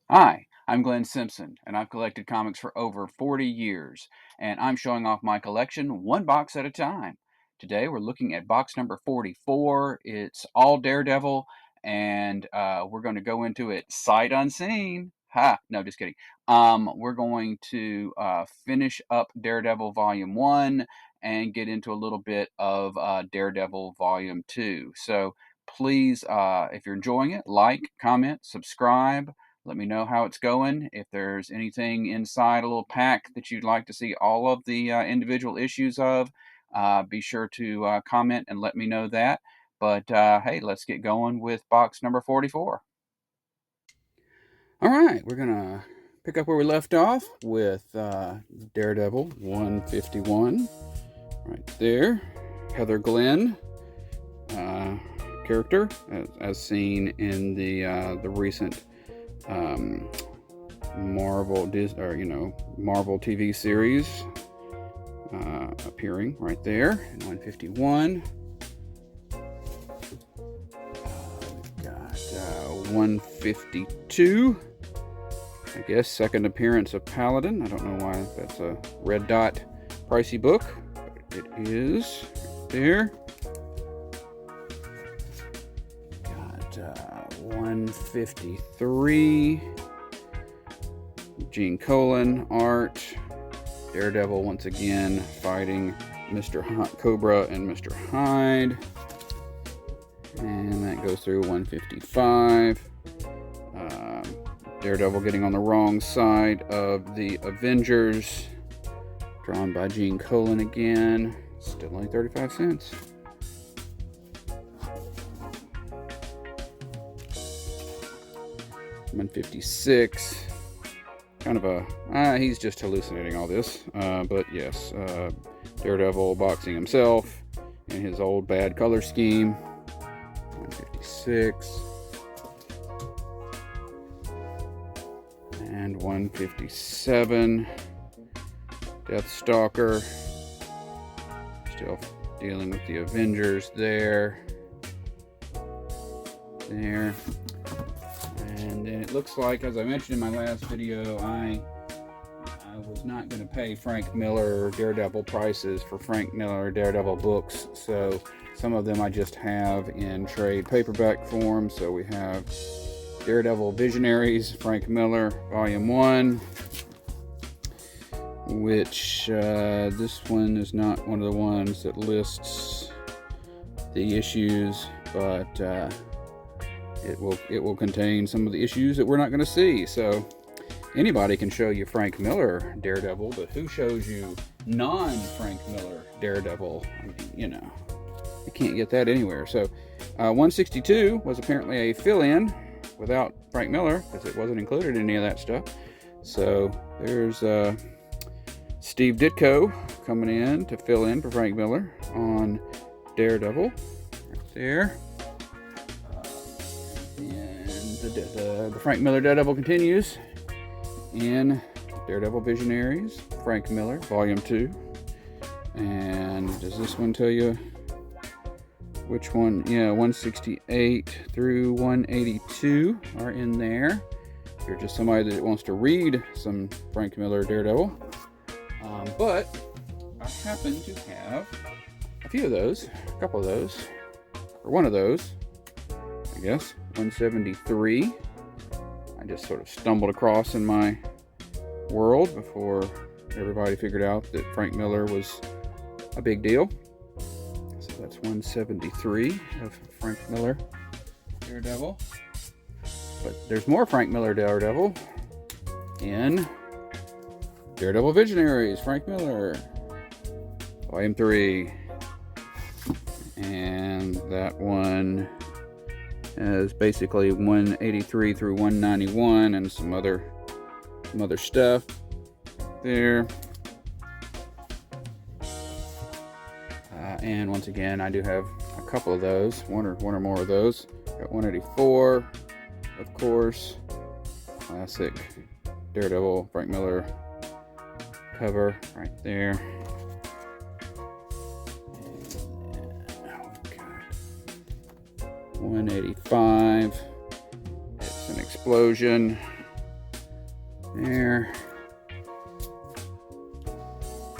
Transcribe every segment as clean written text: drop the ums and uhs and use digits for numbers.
Hi, I'm Glenn Simpson, and I've collected comics for over 40 years, and I'm showing off my collection one box at a time. Today we're looking at box number 44. It's all Daredevil, and we're going to go into it sight unseen. Ha! No, just kidding. We're going to finish up Daredevil Volume 1 and get into a little bit of Daredevil Volume 2. So please, if you're enjoying it, like, comment, subscribe. Let me know how it's going. If there's anything inside a little pack that you'd like to see all of the individual issues of, be sure to comment and let me know that. But hey, let's get going with box number 44. All right, we're going to pick up where we left off with Daredevil 151. Right there. Heather Glenn character, as seen in the recent Marvel TV series appearing right there in 151. We've got 152. I guess second appearance of Paladin. I don't know why that's a red dot pricey book, but it is right there. Got 153. Gene Colan art. Daredevil once again fighting Mr. Cobra and Mr. Hyde. And that goes through 155. Daredevil getting on the wrong side of the Avengers. Drawn by Gene Colan again. Still only 35 cents. $156. Kind of a, he's just hallucinating all this. But yes, Daredevil boxing himself in his old bad color scheme. 156. And 157. Deathstalker. Still dealing with the Avengers there. There. And then it looks like, as I mentioned in my last video, I was not going to pay Frank Miller Daredevil prices for Frank Miller Daredevil books. So some of them I just have in trade paperback form. So we have Daredevil Visionaries, Frank Miller, Volume 1. Which this one is not one of the ones that lists the issues, but it will contain some of the issues that we're not going to see. So anybody can show you Frank Miller Daredevil, but who shows you non-Frank Miller Daredevil? I mean, you can't get that anywhere. So 162 was apparently a fill-in without Frank Miller because it wasn't included in any of that stuff. So there's Steve Ditko coming in to fill in for Frank Miller on Daredevil, right there. And the Frank Miller Daredevil continues in Daredevil Visionaries, Frank Miller, Volume 2. And does this one tell you which one? Yeah, 168 through 182 are in there. If you're just somebody that wants to read some Frank Miller Daredevil. But I happen to have a few of those, a couple of those, or one of those, I guess, 173. I just sort of stumbled across in my world before everybody figured out that Frank Miller was a big deal. So that's 173 of Frank Miller Daredevil. But there's more Frank Miller Daredevil in Daredevil Visionaries, Frank Miller, Volume 3. And that one is basically 183 through 191 and some other stuff there. And once again, I do have a couple of those, one or more of those. Got 184, of course, classic Daredevil Frank Miller cover right there. And 185. It's an explosion. There.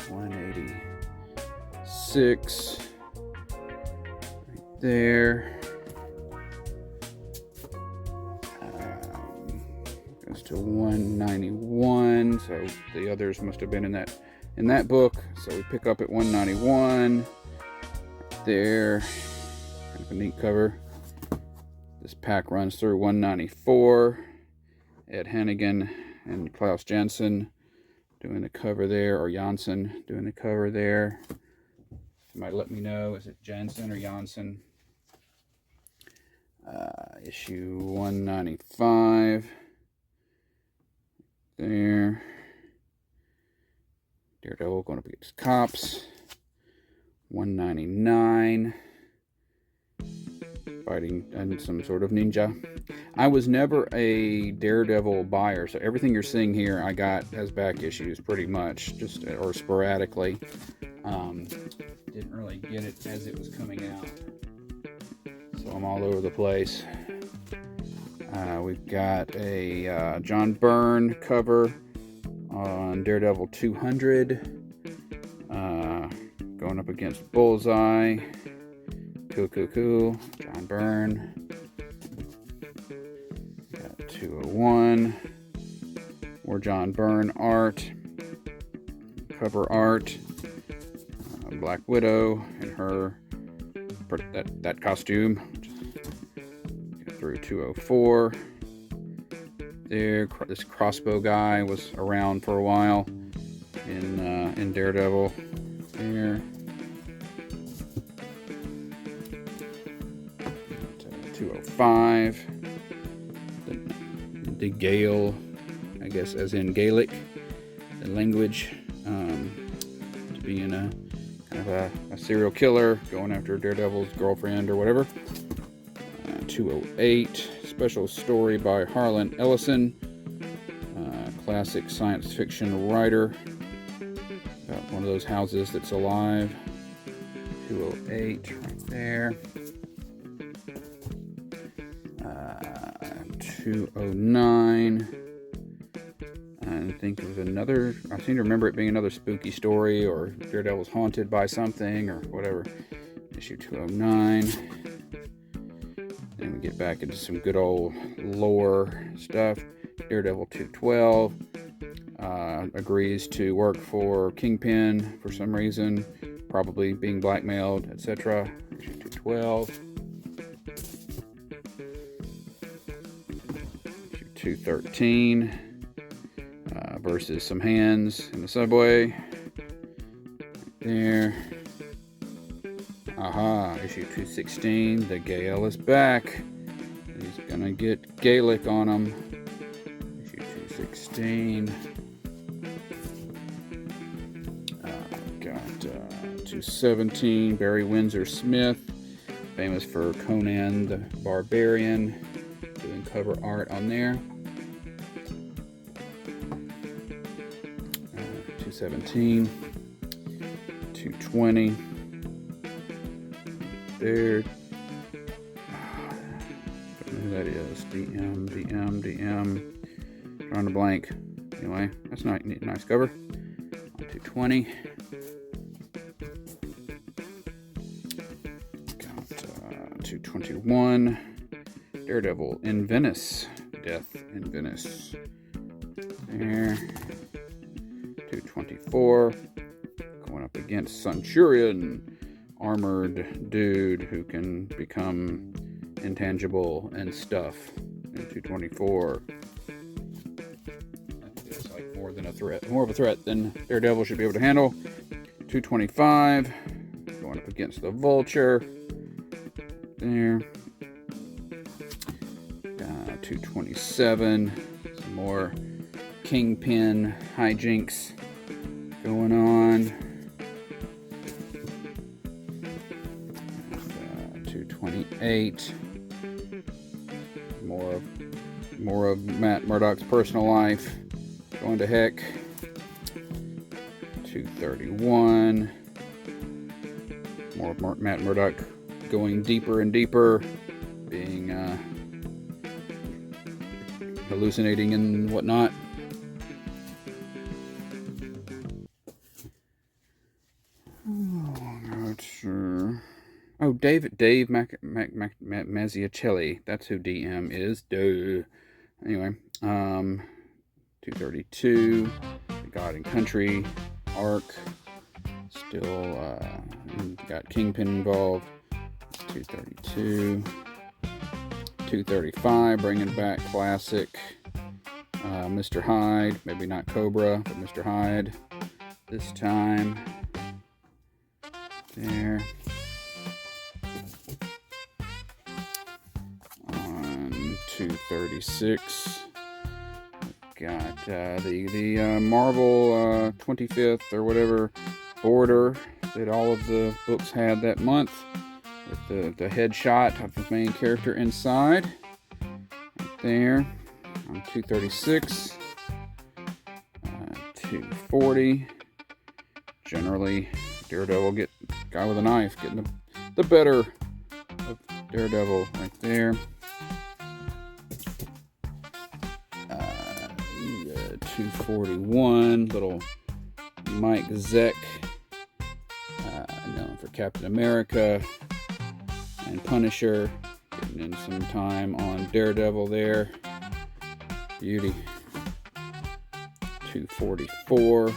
186. Right there. Goes to 191. So the others must have been in that book. So we pick up at 191. There. Kind of a neat cover. This pack runs through 194. Ed Hannigan and Klaus Janson doing the cover there, or Janssen doing the cover there. Somebody let me know, is it Jansen or Janssen? Issue 195. There. Daredevil going up against cops. 199. Fighting and some sort of ninja. I was never a Daredevil buyer, so everything you're seeing here I got as back issues pretty much, just or sporadically. Didn't really get it as it was coming out, so I'm all over the place. We've got a John Byrne cover on Daredevil 200, going up against Bullseye. Cool. John Byrne. Got 201. More John Byrne art. Cover art. Black Widow in her that costume. Get through 204. There, this crossbow guy was around for a while in Daredevil. There. 205. The Gale, I guess, as in Gaelic, the language, to be in a kind of a serial killer going after Daredevil's girlfriend or whatever. 208. Special story by Harlan Ellison, classic science fiction writer, about one of those houses that's alive. 208 right there. 209. I think it was another, I seem to remember it being another spooky story, or Daredevil's haunted by something or whatever. Issue 209. Then we get back into some good old lore stuff. Daredevil 212 agrees to work for Kingpin for some reason, probably being blackmailed, etc. Issue 212. 213 versus some hands in the subway. Right there. Aha, issue 216. The Gale is back. He's gonna get Gaelic on him. Issue 216. Got 217. Barry Windsor Smith, famous for Conan the Barbarian, doing cover art on there. 217, 220. There. Don't know who that is. DM. Drawing a blank. Anyway, that's not nice cover. 220. Got 221. Daredevil in Venice. Death in Venice. There. 224. Going up against Centurion. Armored dude who can become intangible and stuff. In 224. That feels like more than a threat. More of a threat than Daredevil should be able to handle. 225. Going up against the Vulture. There. 227. Some more Kingpin hijinks going on. 228. More of Matt Murdock's personal life going to heck. 231. More of Matt Murdock going deeper and deeper, being hallucinating and whatnot. Dave Mazzucchelli. That's who DM is. Duh. Anyway, 232. God and Country. Arc. Still got Kingpin involved. 232. 235. Bringing back classic Mr. Hyde. Maybe not Cobra, but Mr. Hyde this time. There. On 236. Got the Marvel 25th or whatever border that all of the books had that month, with the headshot of the main character inside. Right there. On 236. 240. Generally, Daredevil guy with a knife getting the better of Daredevil right there. 241, little Mike Zeck, known for Captain America and Punisher, getting in some time on Daredevil there. Beauty. 244.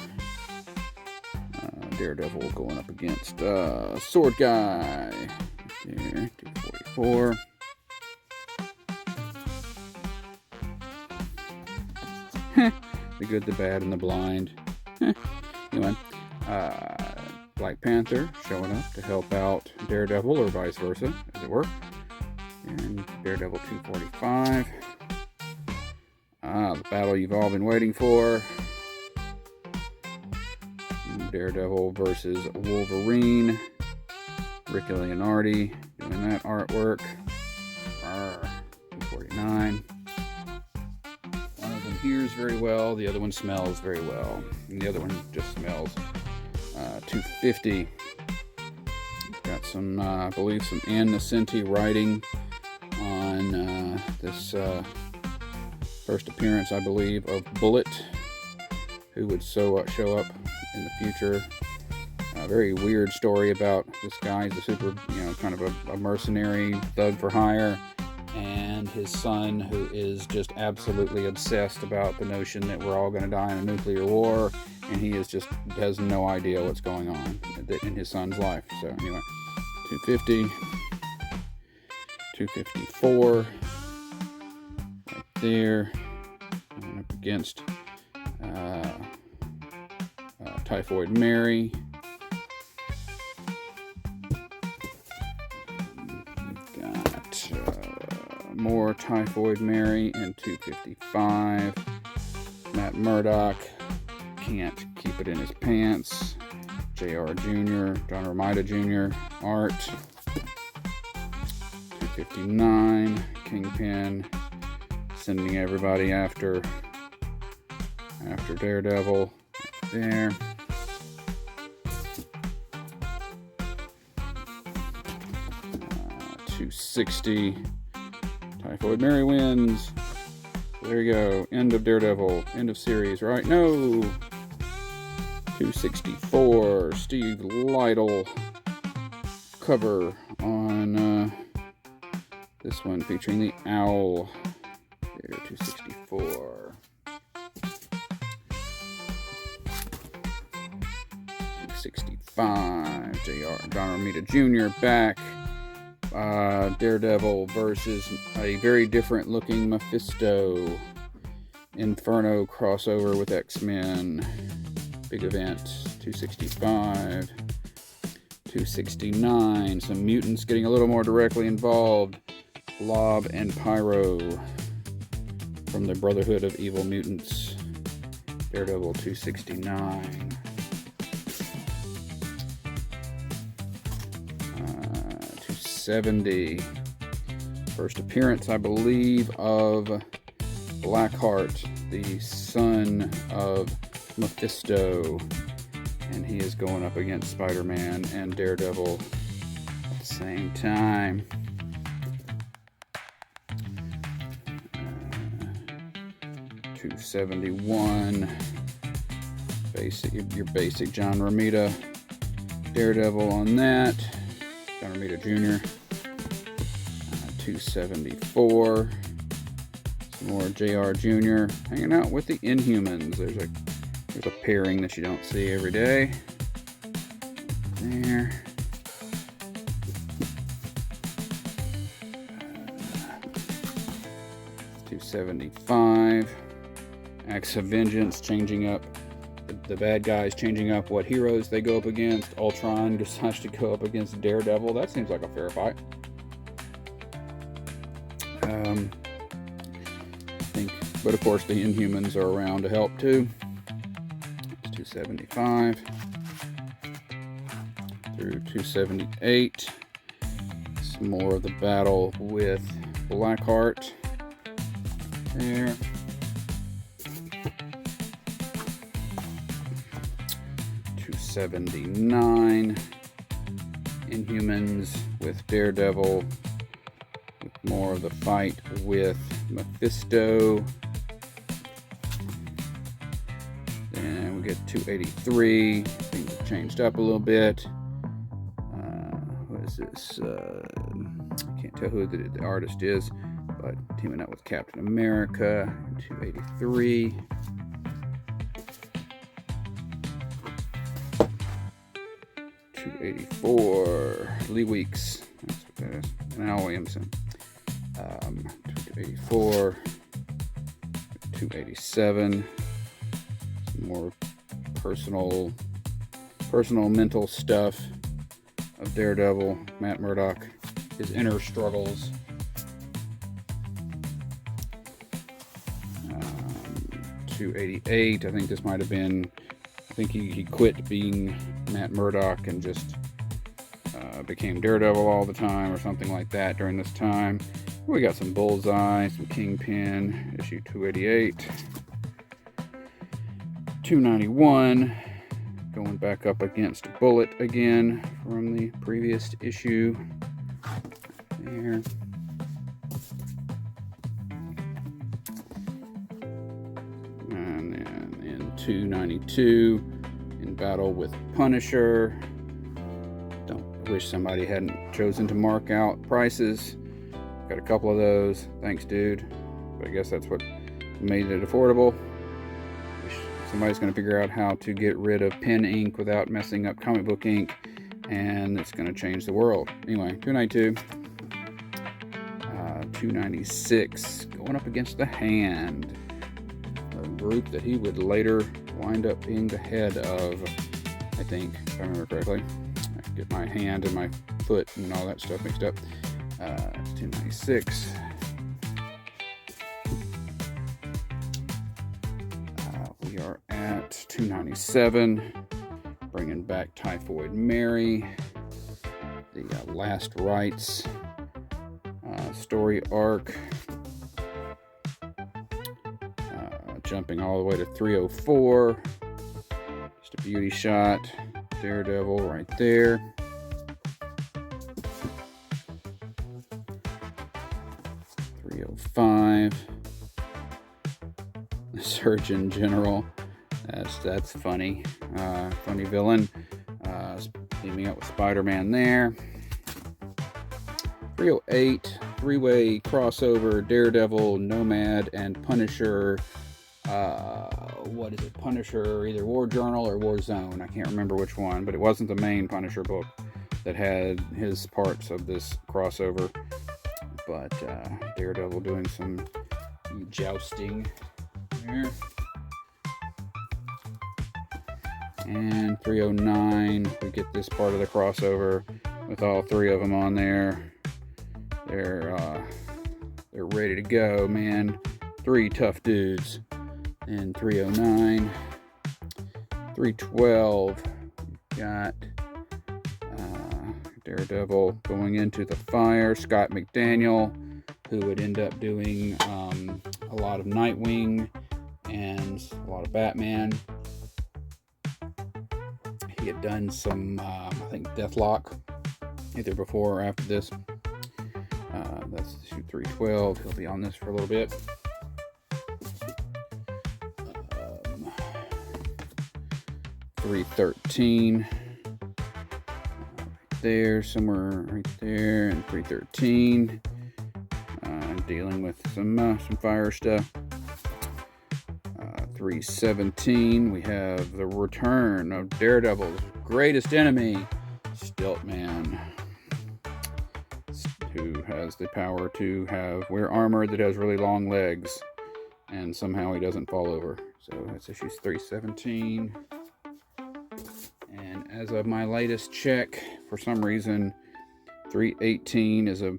Daredevil going up against Sword Guy. There, 244. The good, the bad, and the blind. Anyway, Black Panther showing up to help out Daredevil, or vice versa, as it were. And Daredevil 245. The battle you've all been waiting for. Daredevil versus Wolverine. Rick Leonardi doing that artwork. 249. One of them hears very well, the other one smells very well, and the other one just smells. 250. Got some, I believe, some Ann Nocenti writing on this first appearance, I believe, of Bullet, who would show up in the future. A very weird story about this guy. He's a super, kind of a mercenary thug for hire, and his son, who is just absolutely obsessed about the notion that we're all going to die in a nuclear war, and he has no idea what's going on in his son's life. So anyway, 250, 254, right there, and up against Typhoid Mary. Got more Typhoid Mary in 255. Matt Murdock can't keep it in his pants. J.R. Jr., John Romita Jr. art. 259. Kingpin sending everybody after Daredevil. Right there. 260. Typhoid Mary wins. There you go. End of Daredevil. End of series, right? No. 264. Steve Lytle cover on this one featuring the owl. There, 264. 265. J.R. John Romita Jr. back. Daredevil versus a very different looking Mephisto. Inferno crossover with X-Men. Big event. 265. 269. Some mutants getting a little more directly involved. Blob and Pyro from the Brotherhood of Evil Mutants. Daredevil 269. 270. First appearance, I believe, of Blackheart, the son of Mephisto. And he is going up against Spider-Man and Daredevil at the same time. 271. Your basic John Romita Daredevil on that. John Jr. 274. Some more JR Jr. hanging out with the Inhumans. There's a pairing that you don't see every day. There. 275. Acts of Vengeance changing up. The bad guys changing up what heroes they go up against. Ultron decides to go up against Daredevil. That seems like a fair fight. I think, but of course the Inhumans are around to help too. It's 275 through 278. Some more of the battle with Blackheart there. 279. Inhumans with Daredevil. With more of the fight with Mephisto. And we get 283. Things have changed up a little bit. What is this? I can't tell who the artist is, but teaming up with Captain America. 283. 284. Lee Weeks. That's what that is. And Al Williamson. 284. 287. Some more personal mental stuff of Daredevil, Matt Murdock, his inner struggles. 288. I think this might have been. I think he quit being Matt Murdock and just became Daredevil all the time or something like that during this time. We got some Bullseye, some Kingpin, issue 288. 291, going back up against Bullet again from the previous issue. There. And then in 292, in battle with Punisher. Wish somebody hadn't chosen to mark out prices. Got a couple of those. Thanks, dude. But I guess that's what made it affordable. Wish somebody's going to figure out how to get rid of pen ink without messing up comic book ink, and it's going to change the world. Anyway, 292. 296. Going up against the Hand. A group that he would later wind up being the head of, I think, if I remember correctly. Get my hand and my foot and all that stuff mixed up. 296. We are at 297. Bringing back Typhoid Mary. The Last Rites story arc. Jumping all the way to 304. Just a beauty shot. Daredevil right there. 305. The Surgeon General. That's funny. Funny villain. Teaming up with Spider-Man there. 308. Three-way crossover. Daredevil, Nomad, and Punisher. What is it? Punisher, either War Journal or War Zone. I can't remember which one, but it wasn't the main Punisher book that had his parts of this crossover. But Daredevil doing some jousting there. And 309, we get this part of the crossover with all three of them on there. They're ready to go, man. Three tough dudes. And 309, 312, got Daredevil going into the fire. Scott McDaniel, who would end up doing a lot of Nightwing and a lot of Batman. He had done some, I think, Deathlock, either before or after this. That's issue 312. He'll be on this for a little bit. 313. there, somewhere right there, and 313. Dealing with some fire stuff. 317, we have the return of Daredevil's greatest enemy, Stiltman, who has the power to wear armor that has really long legs, and somehow he doesn't fall over. So that's issues 317. And as of my latest check, for some reason, 318 is a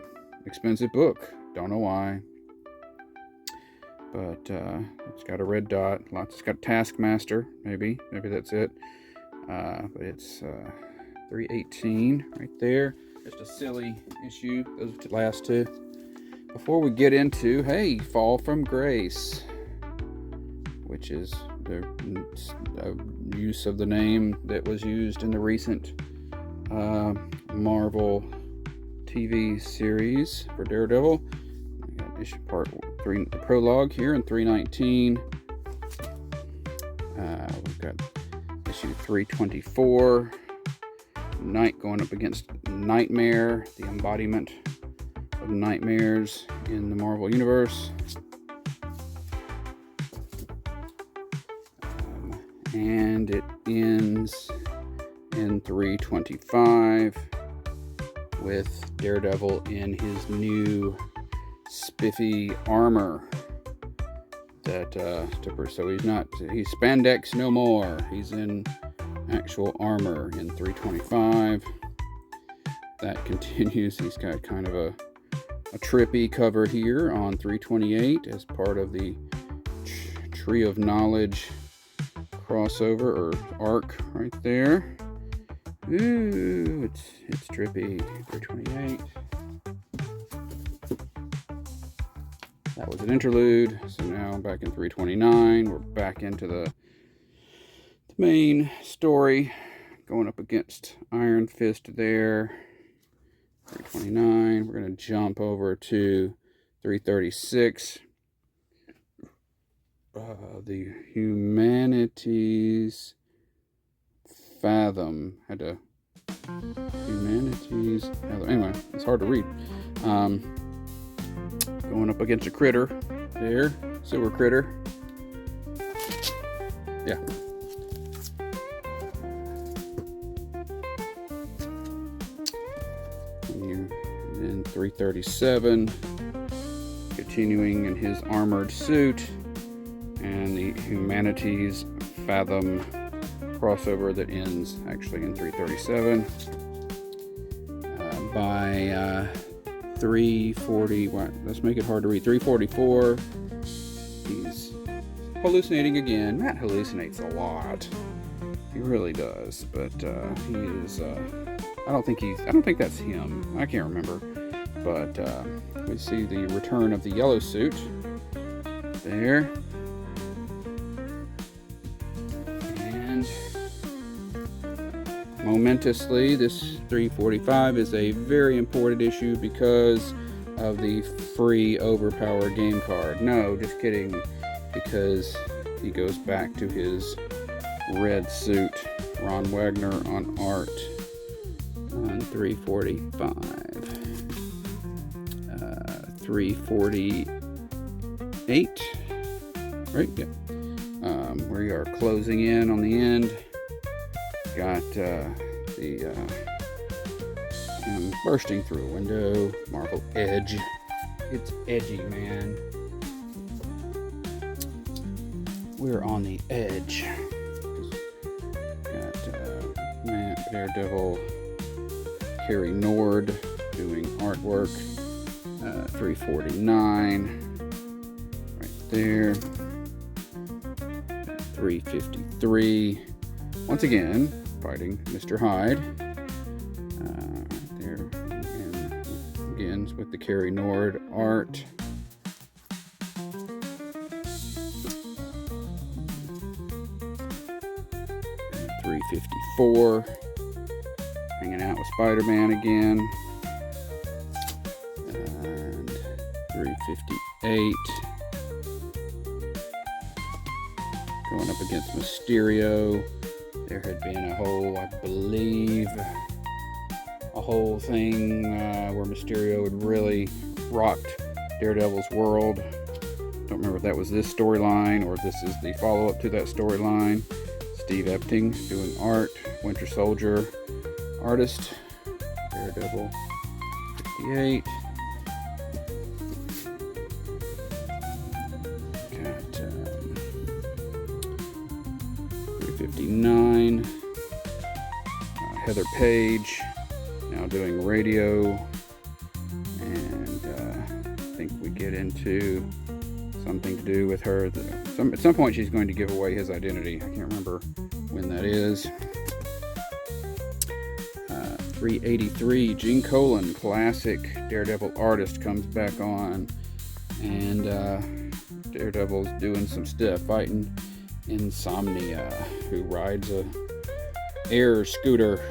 expensive book. Don't know why. But it's got a red dot. It's got Taskmaster, maybe that's it. But it's 318 right there. Just a silly issue. Those last two. Before we get into, hey, Fall from Grace, which is the use of the name that was used in the recent Marvel TV series for Daredevil. We got issue part 3, the prologue here in 319. We've got issue 324. Night going up against Nightmare, the embodiment of nightmares in the Marvel Universe. And it ends in 325 with Daredevil in his new spiffy armor. So he's spandex no more. He's in actual armor in 325. That continues. He's got kind of a trippy cover here on 328 as part of the Tree of Knowledge crossover or arc right there. Ooh, it's trippy. 328. That was an interlude. So now back in 329, we're back into the main story, going up against Iron Fist there. 329. We're going to jump over to 336. The Humanities Fathom. Humanities Fathom. Anyway, it's hard to read. Going up against a critter there. Silver critter. Yeah. And then 337. Continuing in his armored suit. And the Humanities Fathom crossover that ends actually in 337. By 340, let's make it hard to read. 344. He's hallucinating again. Matt hallucinates a lot. He really does. But he is. I don't think that's him. I can't remember. But we see the return of the yellow suit there. Momentously, this 345 is a very important issue because of the free overpowered game card. No, just kidding, because he goes back to his red suit. Ron Wagner on art on 345. 348, right? Yeah. We are closing in on the end. Got him bursting through a window. Marvel Edge. It's edgy, man. We're on the edge. Got Matt, Daredevil, Carrie Nord doing artwork. 349. Right there. 353. Once again, fighting Mr. Hyde. Right there. And begins with the Carrie Nord art. And 354. Hanging out with Spider-Man again. And 358. Going up against Mysterio. There had been a whole, I believe, whole thing where Mysterio had really rocked Daredevil's world. Don't remember if that was this storyline or if this is the follow-up to that storyline. Steve Epting doing art. Winter Soldier artist. Daredevil 58. Got 359. Heather Page now doing radio. And I think we get into something to do with her. At some point she's going to give away his identity. I can't remember when that is. 383, Gene Colan, classic Daredevil artist, comes back on. And Daredevil's doing some stuff, fighting Insomnia, who rides a air scooter.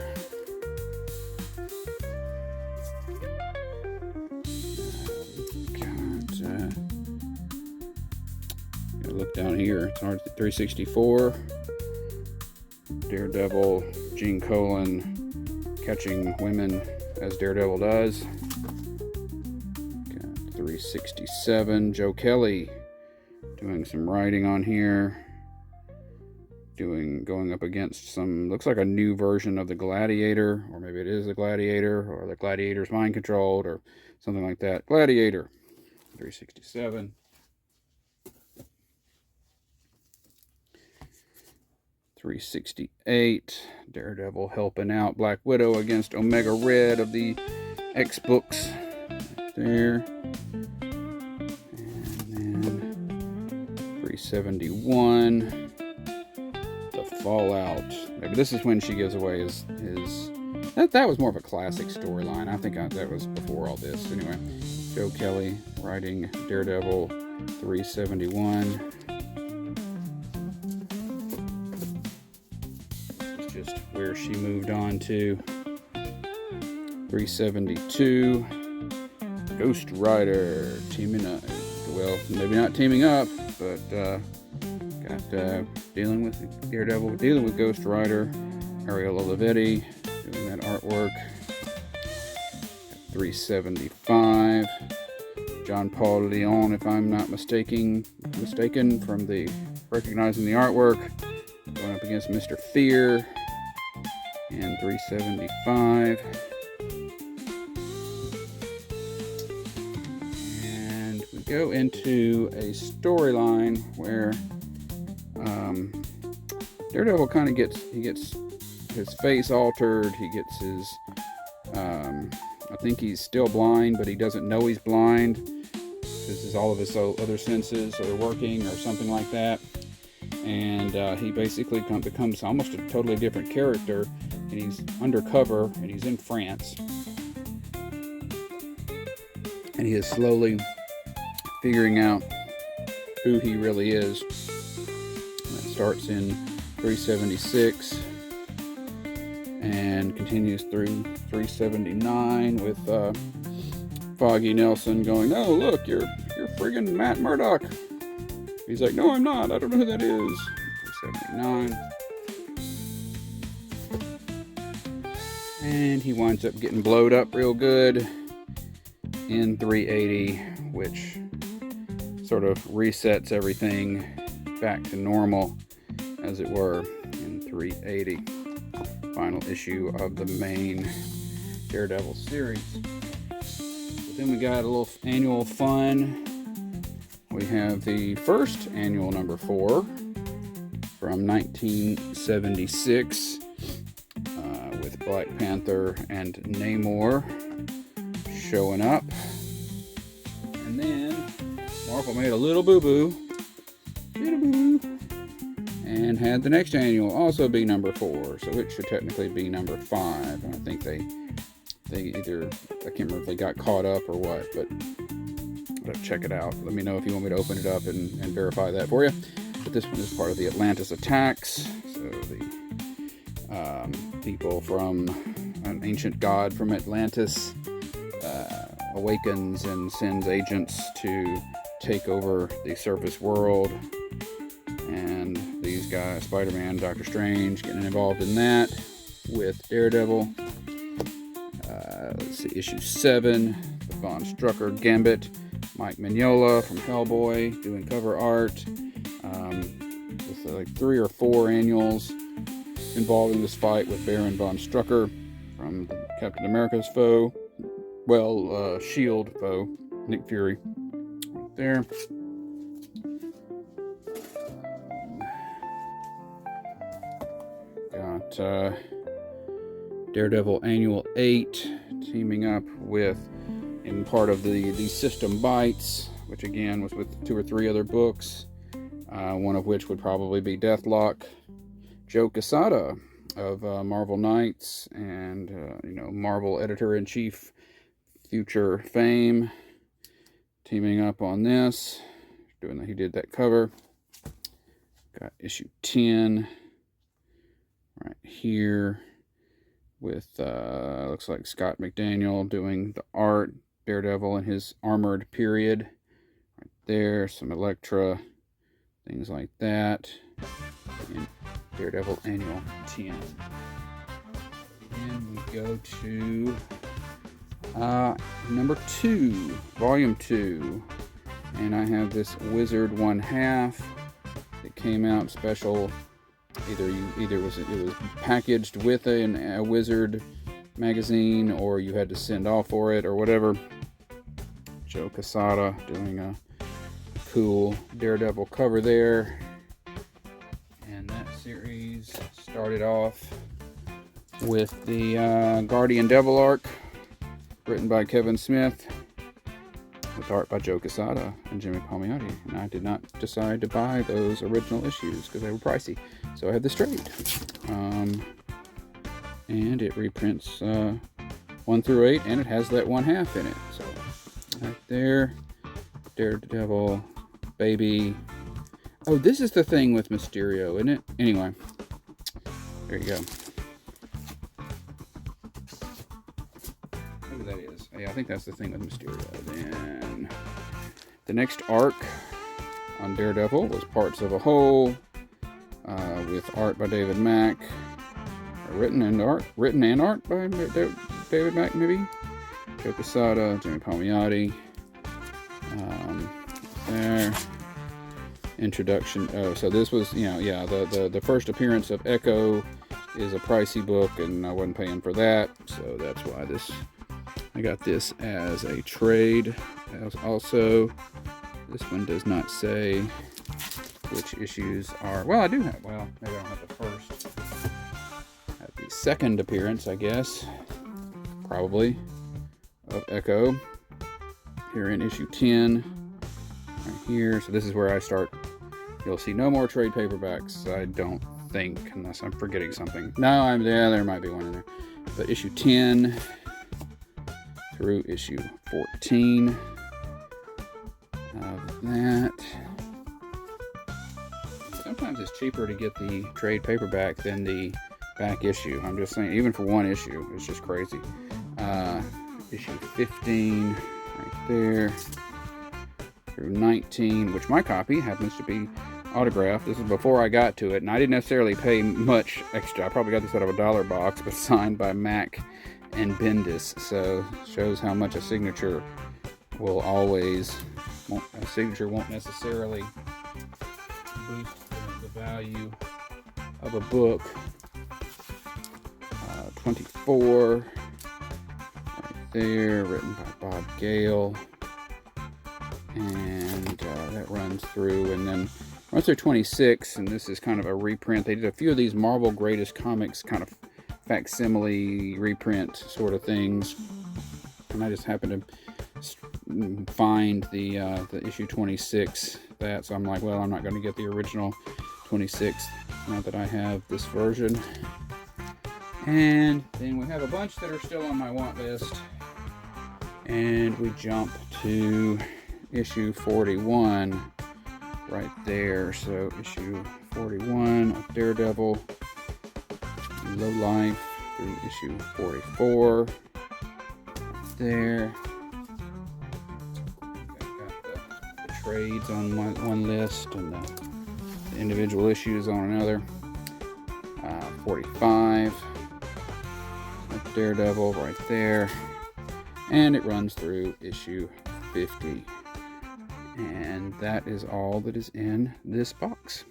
Look down here. It's hard. 364. Daredevil, Gene Colan catching women as Daredevil does. Got 367. Joe Kelly doing some writing on here. Going up against some, looks like a new version of the Gladiator, or maybe it is the Gladiator, or the Gladiator's mind controlled, or something like that. Gladiator. 367. 368, Daredevil helping out Black Widow against Omega Red of the X books. There. And then 371, the Fallout. Maybe this is when she gives away his that was more of a classic storyline. I think that was before all this. Anyway, Joe Kelly writing Daredevil 371. Just where she moved on to. 372, Ghost Rider teaming up. Well, maybe not teaming up, but got dealing with Daredevil, dealing with Ghost Rider. Ariel Olivetti doing that artwork. 375, John Paul Leon, if I'm not mistaken from the recognizing the artwork, going up against Mr. Fear. And 375. And we go into a storyline where Daredevil kind of gets his face altered. He gets his I think he's still blind, but he doesn't know he's blind. This is all of his other senses are working or something like that. And he basically becomes almost a totally different character. And he's undercover, and he's in France. And he is slowly figuring out who he really is. And that starts in 376 and continues through 379 with Foggy Nelson going, "Oh, look, you're friggin' Matt Murdock." He's like, "No, I'm not. I don't know who that is." 379. And he winds up getting blowed up real good in 380, which sort of resets everything back to normal, as it were, in 380. Final issue of the main Daredevil series. But then we got a little annual fun. We have the first annual number 4 from 1976. With Black Panther and Namor showing up. And then Marvel made a little boo-boo. And had the next annual also be number 4. So it should technically be number 5. And I think they either, I can't remember if they got caught up or what, but check it out. Let me know if you want me to open it up and verify that for you. But this one is part of the Atlantis attacks. So the people from an ancient god from Atlantis awakens and sends agents to take over the surface world, and these guys, Spider-Man, Doctor Strange, getting involved in that with Daredevil. let's see, issue 7, the Von Strucker Gambit, Mike Mignola from Hellboy doing cover art. With like 3 or 4 annuals involving this fight with Baron Von Strucker from Captain America's foe, Shield foe, Nick Fury. Right there. Got Daredevil Annual 8 teaming up with, in part of the System Bites, which again was with 2 or 3 other books, one of which would probably be Deathlock. Joe Quesada of Marvel Knights and Marvel Editor-in-Chief future fame, teaming up on this. He did that cover. Got issue 10 right here with looks like Scott McDaniel doing the art. Daredevil in his armored period. Right there, some Elektra, things like that. And Daredevil Annual 10. And we go to number 2, volume 2. And I have this Wizard 1/2 that came out special. It was packaged with a Wizard magazine, or you had to send off for it, or whatever. Joe Quesada doing a cool Daredevil cover there. And that series started off with the Guardian Devil arc, written by Kevin Smith, with art by Joe Quesada and Jimmy Palmiotti. And I did not decide to buy those original issues because they were pricey, so I had this trade. And it reprints 1 through 8, and it has that 1/2 in it. So right there, Daredevil, baby. Oh, this is the thing with Mysterio, isn't it? Anyway, there you go. Maybe that is. Yeah, I think that's the thing with Mysterio. Then the next arc on Daredevil was Parts of a Whole, with art by David Mack. Written and art by David Mack, maybe. Joe Quesada, Jimmy Palmiotti. There. Introduction. Oh, so this was, the first appearance of Echo is a pricey book, and I wasn't paying for that, so that's why I got this as a trade. Also, this one does not say which issues are. Well, I do have. Well, maybe I don't have the first. The second appearance, I guess, probably, of Echo here in issue 10 right here. So this is where I start. You'll see no more trade paperbacks, I don't think, unless I'm forgetting something. No, there might be one in there. But issue 10 through issue 14 of that. Sometimes it's cheaper to get the trade paperback than the back issue. I'm just saying, even for one issue, it's just crazy. Issue 15 right there through 19, which my copy happens to be autographed. This is before I got to it, and I didn't necessarily pay much extra. I probably got this out of a $1 box, but signed by Mack and Bendis, so shows how much a signature will always. A signature won't necessarily boost the value of a book. 24 right there, written by Bob Gale, and that runs through, and then runs through 26, and this is kind of a reprint. They did a few of these Marvel Greatest Comics kind of facsimile reprint sort of things, and I just happened to find the issue 26 that, so I'm like, well, I'm not going to get the original 26 now that I have this version. And then we have a bunch that are still on my want list, and we jump to issue 41 right there. So issue 41 of Daredevil, Low Life, through issue 44 there. Got the trades on one list and the individual issues on another. 45 of Daredevil right there. and it runs through issue 50. And that is all that is in this box.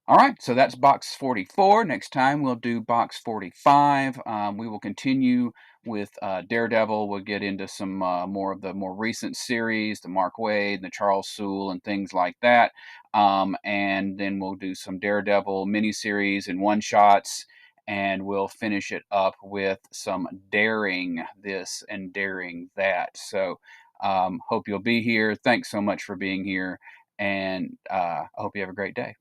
All right, so that's box 44. Next time we'll do box 45. We will continue with Daredevil. We'll get into some more of the more recent series, the Mark Waid and the Charles Soule and things like that. And then we'll do some Daredevil miniseries and one-shots, and we'll finish it up with some daring this and daring that. So hope you'll be here. Thanks so much for being here, and I hope you have a great day.